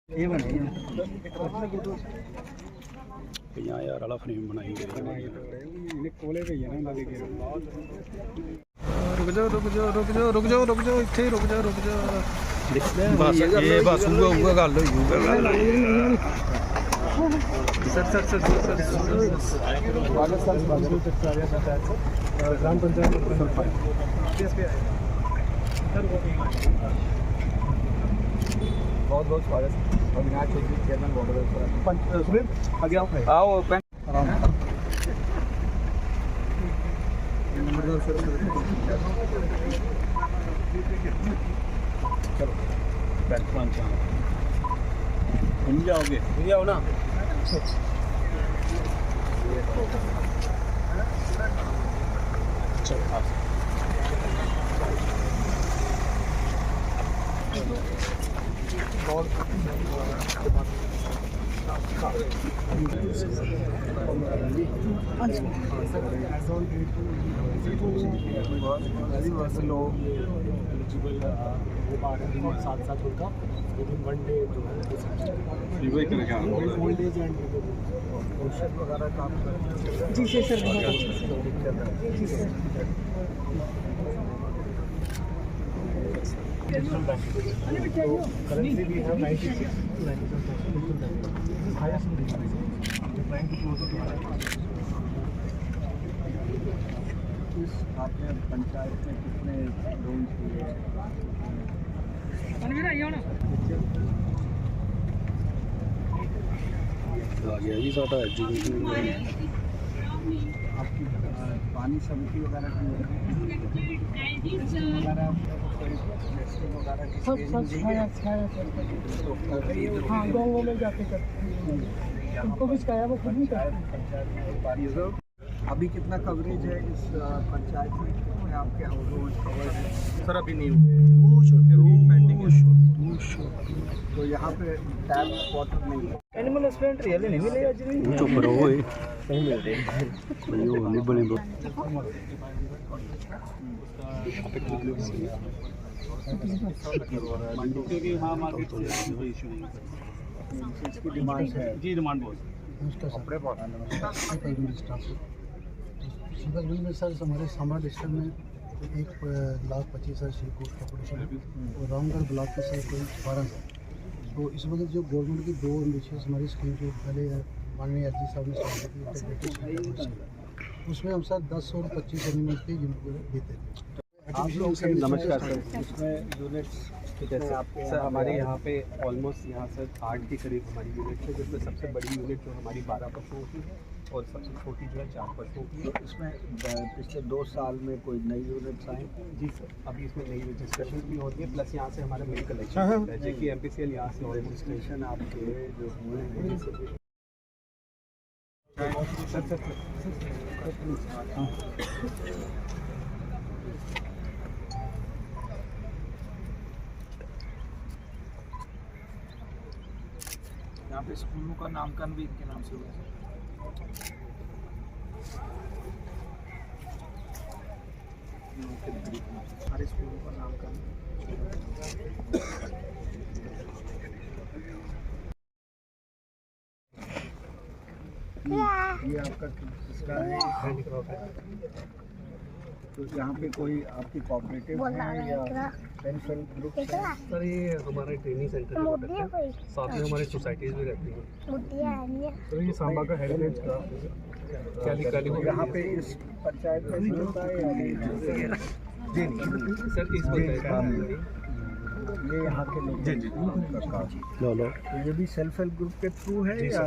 ये बने 50,000 वाला फ्रेम बनाई गई कोले पे है ना लगे रुक जाओ इत्थे रुक जाओ बस ये बस उगा गल होई सर ग्राम पंचायत बहुत बहुत स्वागत अविनाश चौधरी चेयरमैन बोर्ड सुनील आगे आओ आराम चलो बैठमान घूम जाओगे घूम जाओ ना चलो साथ साथ उनका वन डे जो है ओल्ड एज एंड वगैरह काम जी सर बहुत अच्छे से जी sir currently we have 96 to 97% highest in the country. We are trying to close it to 100%. आपने पंचायत में कितने लोन किए आ गया जी साडा एजुकेशन आपकी पानी समिति वगैरह सब हाँ गाँव में जाके करते उनको भी सिखाया वो खुद नहीं करते। अभी कितना कवरेज है इस पंचायत में आपके रोड कवर है सर? अभी नहीं हुए तो यहाँ पे टैप वाटर नहीं है। एनिमल हस्बेंड्री रियली नहीं मिलेगा जी चुप रहो नहीं मिलते नहीं बने क्योंकि हाँ मार्केट से कोई इशू नहीं इसकी डिमांड है जी डिमांड बहुत में सर हमारे सांबा डिस्ट्रिक्ट में 1,25,000 शीट कोर्ट का पोजीशन है और रामगढ़ ब्लॉक के सर कोई 12,000। तो इस वक्त जो गवर्नमेंट की दो एम्बिशियस हमारी स्कीम जो पहले माननीय एसडी साहब ने स्टार्ट की उसमें हम सर 10 और 25 एनिमल्स के यूनिट देते थे। आप लोग नमस्कार सर, इसमें यूनिट्स जैसे आपके सर हमारे यहाँ पे ऑलमोस्ट यहाँ सर 8 के करीब हमारी यूनिट है, जिसमें सबसे बड़ी यूनिट जो हमारी 12 पशुओं की है और सबसे छोटी जो है 4 पशुओं की है। इसमें पिछले 2 साल में कोई नई यूनिट्स आई? जी सर, अभी इसमें नई रजिस्ट्रेशन भी होती है, प्लस यहाँ से हमारा मिल्क कलेक्शन होता है, जो कि MPCL यहाँ से रजिस्ट्रेशन आपके जो हुए हैं यहाँ पे स्कूलों का नामकरण भी इनके नाम से हुआ है। सारे स्कूलों का नामकरण ये आपका किसका है? हैंडीक्राफ्ट है। तो यहाँ पे कोई आपकी कोऑपरेटिव है या सेल्फ हेल्प ग्रुप है? सर ये हमारा ट्रेनिंग सेंटर है, साथ में हमारी सोसाइटीज़ भी रहती हैं। तो ये सांबा का हेरिटेज का यहाँ पे इस पंचायत में होता है या नहीं? जी नहीं सर, इस पंचायत का ये यहाँ के लोग जी लो तो ये भी सेल्फ हेल्प ग्रुप के थ्रू है या?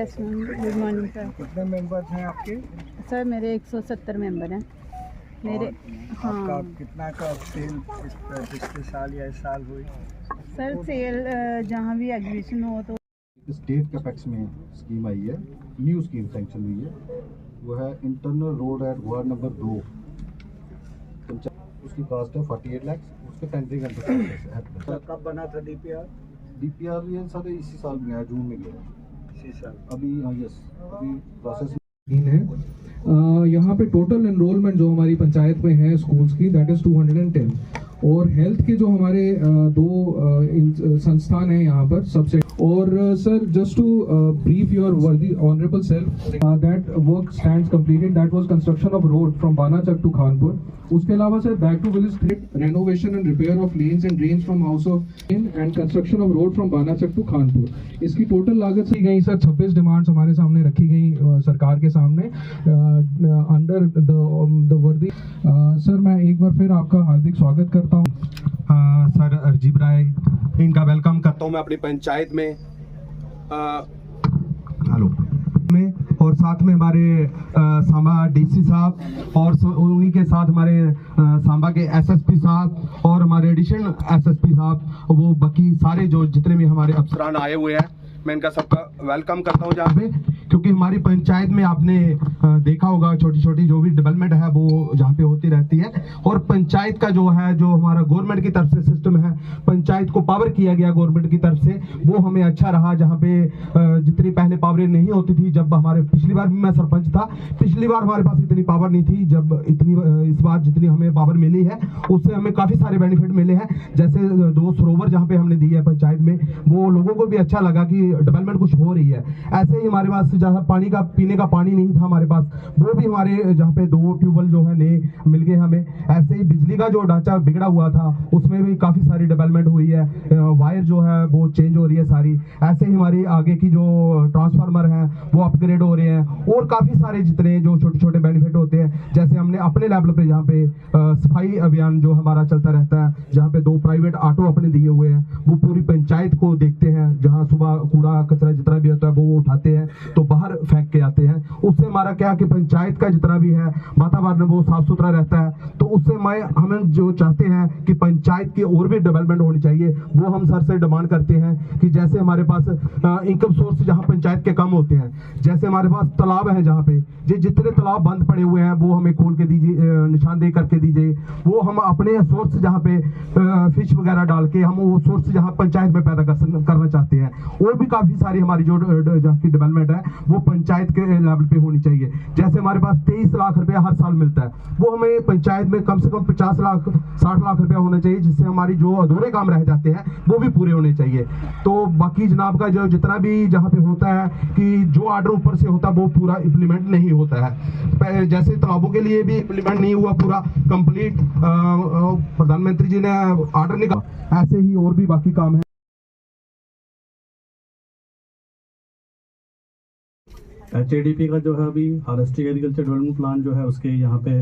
Yes ma'am, good morning sir. कितने मेंबर्स हैं आपके? सर मेरे 170 मेंबर हैं मेरे। हाँ आपका कितना का सेल पिछले साल या इस साल हुई? सर सेल जहाँ भी एग्जीबिशन हो तो स्टेट कैपेक्स में स्कीम आई है, न्यू स्कीम सैंक्शन हुई है, वो है internal road at ward number 2, उसकी कॉस्ट है 48 लाख, उसके टेंडरिंग कब बना था डीपीआर? डीपीआर ये सारे इसी साल में आया, जून में गया इसी साल अभी। हाँ यस, अभी प्रोसेस है। यहाँ पे टोटल एनरोलमेंट जो हमारी पंचायत में है स्कूल्स की, दैट इज़ 210 और हेल्थ के जो हमारे दो संस्थान हैं यहाँ पर सबसे। और sir just to brief your worthy honourable self that work stands completed, that was construction of road from Banachak to Khanpur. उसके अलावा sir back to village renovation and repair of lanes and drains from house of in and construction of road from Banachak to Khanpur. इसकी total लागत सी गई sir 26 demands हमारे सामने रखी गई सरकार के सामने अंडर द वर्दी। सर मैं एक बार फिर आपका हार्दिक स्वागत करता हूँ। सर अरजीब राय, इनका वेलकम करता हूँ मैं अपनी पंचायत में। हेलो में और साथ में हमारे सांबा डीसी साहब और उन्हीं के साथ हमारे सांबा के एसएसपी साहब और हमारे एडिशनल एसएसपी साहब, वो बाकी सारे जो जितने भी हमारे अफसरान आए हुए हैं, मैं इनका सबका वेलकम करता हूँ जहाँ पे, क्योंकि हमारी पंचायत में आपने देखा होगा छोटी छोटी जो भी डेवलपमेंट है वो जहाँ पे होती रहती है। और पंचायत का जो है, जो हमारा गवर्नमेंट की तरफ से सिस्टम है, पंचायत को पावर किया गया गवर्नमेंट की तरफ से, वो हमें अच्छा रहा। जहाँ पे जितनी पहले पावरें नहीं होती थी, जब हमारे पिछली बार भी मैं सरपंच था, पिछली बार हमारे पास इतनी पावर नहीं थी, जब इतनी इस बार जितनी हमें पावर मिली है उससे हमें काफ़ी सारे बेनिफिट मिले हैं। जैसे 2 सरोवर जहाँ पे हमने दिए है पंचायत में, वो लोगों को भी अच्छा लगा कि डेवलपमेंट कुछ हो रही है। ऐसे ही हमारे पास जहाँ पानी का पीने का पानी नहीं था हमारे पास, वो भी हमारे जहाँ पे 2 ट्यूबवेल जो है नए मिल गए हमें। ऐसे ही बिजली का जो ढांचा बिगड़ा हुआ था उसमें भी काफ़ी सारी डेवलपमेंट हुई है, वायर जो है वो चेंज हो रही है सारी। ऐसे ही हमारी आगे की जो ट्रांसफार्मर है वो अपग्रेड हो रहे हैं, और काफ़ी सारे जितने जो छोटे छोटे बेनिफिट होते हैं। जैसे हमने अपने लेवल पे जहाँ पे सफाई अभियान जो हमारा चलता रहता है, जहाँ पे 2 प्राइवेट ऑटो अपने दिए हुए हैं, वो पूरी पंचायत को देखते हैं। जहाँ सुबह कूड़ा कचरा जितना भी होता है वो उठाते हैं तो बाहर फेंक के आते हैं। उससे हमारा क्या कि पंचायत का जितना भी है वातावरण वो साफ सुथरा रहता है। तो उससे हमें जो चाहते हैं कि पंचायत की और भी डेवलपमेंट होनी चाहिए, वो हम सर से डिमांड करते हैं कि जैसे हमारे पास इनकम सोर्स जहाँ पंचायत के कम होते हैं, जैसे हमारे पास तालाब है, जहाँ पे जितने तालाब बंद पड़े हुए हैं वो हमें खोल के दीजिए, निशानदेही करके दीजिए। वो हम अपने सोर्स जहाँ पे फिश वगैरह डाल के हम वो सोर्स जहाँ पंचायत में पैदा करना चाहते हैं। और भी काफ़ी सारी हमारी जो जहाँ की डेवलपमेंट है वो पंचायत के लेवल पे होनी चाहिए। जैसे हमारे पास 23 लाख रुपया हर साल मिलता है, वो हमें पंचायत में कम से कम 50 लाख 60 लाख रुपया होना चाहिए, जिससे हमारी जो अधूरे काम रह जाते हैं वो भी पूरे होने चाहिए। तो बाकी जनाब का जो जितना भी जहाँ पे होता है कि जो ऑर्डर ऊपर से होता है वो पूरा इम्प्लीमेंट नहीं होता है। जैसे तालाबों के लिए भी इम्प्लीमेंट नहीं हुआ पूरा कंप्लीट, प्रधानमंत्री जी ने ऑर्डर निकाला, ऐसे ही और भी बाकी काम है। HADP का जो है अभी हार्वेस्टिंग एग्रीकल्चर डेवलपमेंट प्लान जो है उसके यहाँ पे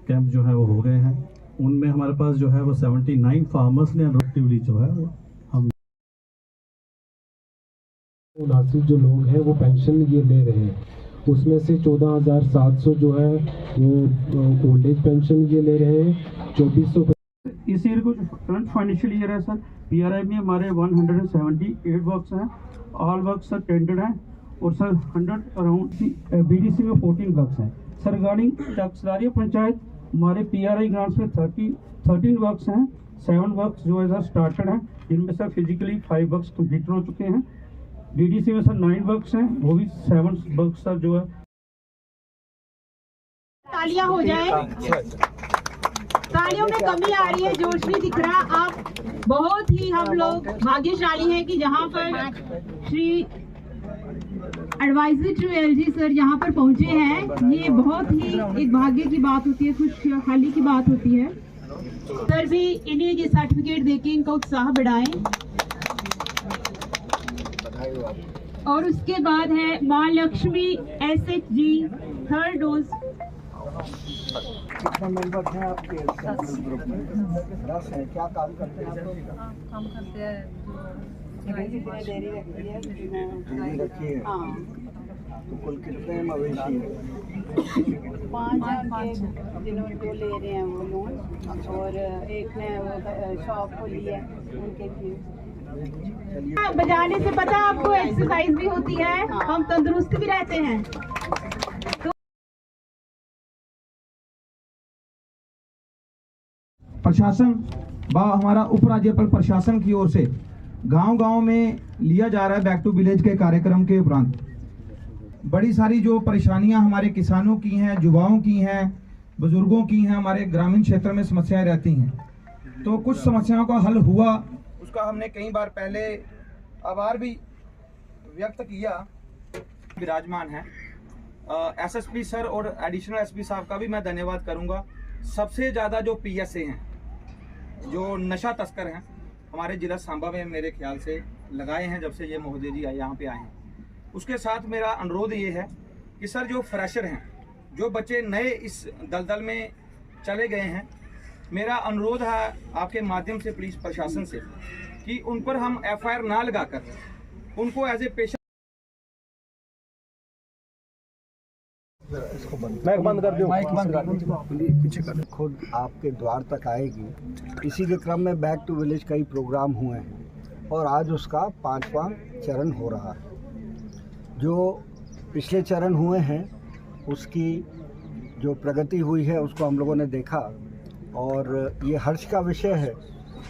कैंप जो है वो हो गए हैं। उनमें हमारे पास जो है वो 79 फार्मर्स ने एक्टिवली जो है वो हम मुनासिब जो लोग हैं वो पेंशन ये ले रहे हैं, उसमें से 14,700 जो है वो ओल्ड एज पेंशन ये ले रहे हैं। 2400 इस ईयर को जो करंट फाइनेंशियल ईयर है सर, PRI में हमारे 178 वर्क्स हैं, ऑल वर्क्स सर टेंडर्ड हैं, और सर 100 अराउंड BDC में 14 वर्क्स हैं। सर रिगार्डिंग चकसदारिया पंचायत हमारे PRI ग्रांट्स में 13 वर्क्स हैं, 7 वर्क्स जो है सर स्टार्टेड हैं, जिनमें सर फिजिकली 5 वर्क्स कंप्लीट हो चुके हैं। DDC में सर 9 वर्क्स हैं, वो भी 7 वर्क्स सर जो है। तालियां हो जाए, तालियों में कमी आ रही है, जोश नहीं दिख रहा। आप बहुत ही हम लोग भाग्यशाली हैं कि जहाँ पर Shri advisory to LG sir यहाँ पर पहुँचे हैं। ये बहुत ही एक भाग्य की बात होती है, खुशहाली की बात होती है। सर भी इन्हें ये सर्टिफिकेट देके इनका उत्साह बढ़ाएं। और उसके बाद है माँ लक्ष्मी SHG 3rd डोज। कितने मेंबर हैं आपके ग्रुप में? 10 हैं। क्या काम करते हैं आप लोग? काम करते हैं डेयरी रखी है। तो कुल कितने मवेशी हैं? 5 जिन्होंने जो ले रहे हैं वो लोन, और एक ने वो शॉप खोली है उनके लिए। बजाने से पता आपको एक्सरसाइज भी होती है, हम तंदुरुस्त भी रहते हैं। प्रशासन व हमारा उपराज्यपाल प्रशासन की ओर से गांव-गांव में लिया जा रहा है बैक टू विलेज के कार्यक्रम के उपरांत बड़ी सारी जो परेशानियां हमारे किसानों की हैं, युवाओं की हैं, बुजुर्गों की हैं, हमारे ग्रामीण क्षेत्र में समस्याएं रहती हैं। तो कुछ समस्याओं का हल हुआ, उसका हमने कई बार पहले आभार भी व्यक्त किया। विराजमान है एसएसपी सर और एडिशनल एसपी साहब का भी मैं धन्यवाद करूंगा। सबसे ज़्यादा जो पीएसए हैं, जो नशा तस्कर हैं, हमारे ज़िला सांबा में मेरे ख्याल से लगाए हैं जब से ये महोदय जी यहाँ पे आए हैं। उसके साथ मेरा अनुरोध ये है कि सर जो फ्रेशर हैं, जो बच्चे नए इस दलदल में चले गए हैं, मेरा अनुरोध है आपके माध्यम से पुलिस प्रशासन से कि उन पर हम एफआईआर ना लगाकर उनको एज ए पेशा माइक बंद कर दो, माइक बंद कर दो, पीछे कर दो। खुद आपके द्वार तक आएगी। इसी के क्रम में बैक टू विलेज कई प्रोग्राम हुए हैं और आज उसका 5वां चरण हो रहा है। जो पिछले चरण हुए हैं उसकी जो प्रगति हुई है उसको हम लोगों ने देखा और ये हर्ष का विषय है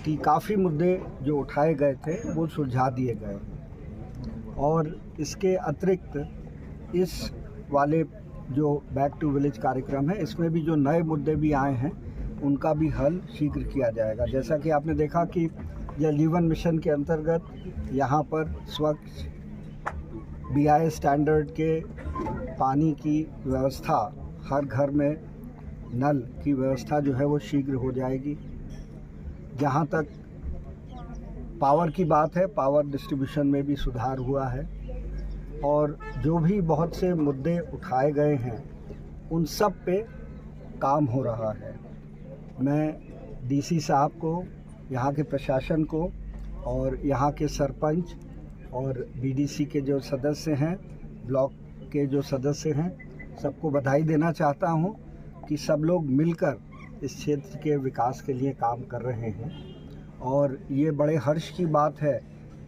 कि काफ़ी मुद्दे जो उठाए गए थे वो सुलझा दिए गए और इसके अतिरिक्त इस वाले जो बैक टू विलेज कार्यक्रम है इसमें भी जो नए मुद्दे भी आए हैं उनका भी हल शीघ्र किया जाएगा। जैसा कि आपने देखा कि जल जीवन मिशन के अंतर्गत यहाँ पर स्वच्छ BI स्टैंडर्ड के पानी की व्यवस्था, हर घर में नल की व्यवस्था जो है वो शीघ्र हो जाएगी। जहाँ तक पावर की बात है, पावर डिस्ट्रीब्यूशन में भी सुधार हुआ है और जो भी बहुत से मुद्दे उठाए गए हैं उन सब पे काम हो रहा है। मैं DC साहब को, यहाँ के प्रशासन को और यहाँ के सरपंच और BDC के जो सदस्य हैं, ब्लॉक के जो सदस्य हैं, सबको बधाई देना चाहता हूँ कि सब लोग मिलकर इस क्षेत्र के विकास के लिए काम कर रहे हैं और ये बड़े हर्ष की बात है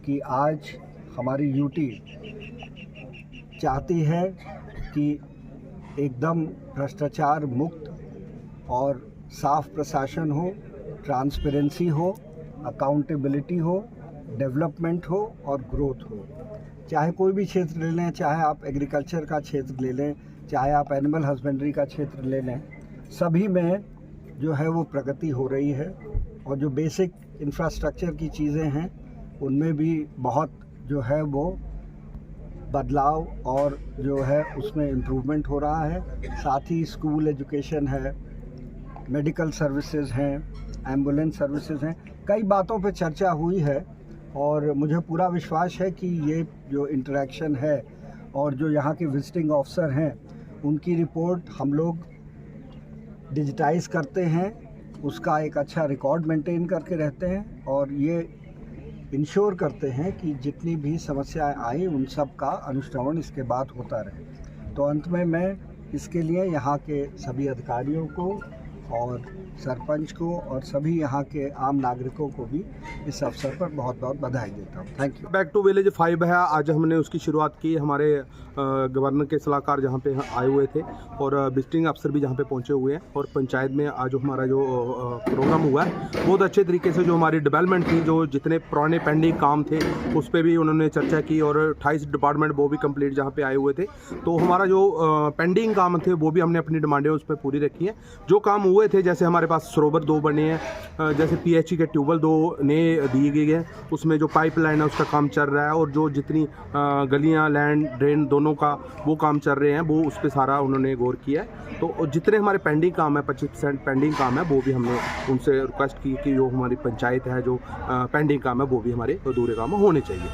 कि आज हमारी यूटी चाहती है कि एकदम भ्रष्टाचार मुक्त और साफ प्रशासन हो, ट्रांसपेरेंसी हो, अकाउंटेबिलिटी हो, डेवलपमेंट हो और ग्रोथ हो। चाहे कोई भी क्षेत्र ले लें, चाहे आप एग्रीकल्चर का क्षेत्र ले लें, चाहे आप एनिमल हस्बेंड्री का क्षेत्र ले लें, सभी में जो है वो प्रगति हो रही है और जो बेसिक इंफ्रास्ट्रक्चर की चीज़ें हैं उनमें भी बहुत जो है वो बदलाव और जो है उसमें इम्प्रूवमेंट हो रहा है। साथ ही स्कूल एजुकेशन है, मेडिकल सर्विसेज हैं, एम्बुलेंस सर्विसेज हैं, कई बातों पे चर्चा हुई है और मुझे पूरा विश्वास है कि ये जो इंटरेक्शन है और जो यहाँ के विजिटिंग ऑफिसर हैं उनकी रिपोर्ट हम लोग डिजिटाइज करते हैं, उसका एक अच्छा रिकॉर्ड मेंटेन करके रहते हैं और ये इंश्योर करते हैं कि जितनी भी समस्याएं आई उन सब का अनुश्रवण इसके बाद होता रहे। तो अंत में मैं इसके लिए यहाँ के सभी अधिकारियों को और सरपंच को और सभी यहाँ के आम नागरिकों को भी इस अवसर पर बहुत बहुत बधाई देता हूँ। Thank you. Back to village 5 है, आज हमने उसकी शुरुआत की। हमारे गवर्नर के सलाहकार जहाँ पे आए हुए थे और विजिटिंग अफसर भी जहाँ पे पहुँचे हुए हैं और पंचायत में आज हमारा जो प्रोग्राम हुआ है बहुत अच्छे तरीके से जो हमारी डेवलपमेंट थी, जो जितने पुराने पेंडिंग काम थे उस पर भी उन्होंने चर्चा की और 28 डिपार्टमेंट वो भी कंप्लीट जहाँ पे आए हुए थे। तो हमारा जो पेंडिंग काम थे वो भी हमने अपनी डिमांडें उस पर पूरी रखी हैं। जो काम हुए थे, जैसे हमारे पास सरोवर 2 बने हैं, जैसे PHE के ट्यूबवेल 2 नए दिए गए हैं, उसमें जो पाइपलाइन है उसका काम चल रहा है और जो जितनी गलियां, लैंड, ड्रेन दोनों का वो काम चल रहे हैं, वो उस पर सारा उन्होंने गौर किया है। तो जितने हमारे पेंडिंग काम है, 25% पेंडिंग काम है, वो भी हमने उनसे रिक्वेस्ट की कि जो हमारी पंचायत है जो पेंडिंग काम है वो भी हमारे अधूरे काम होने चाहिए।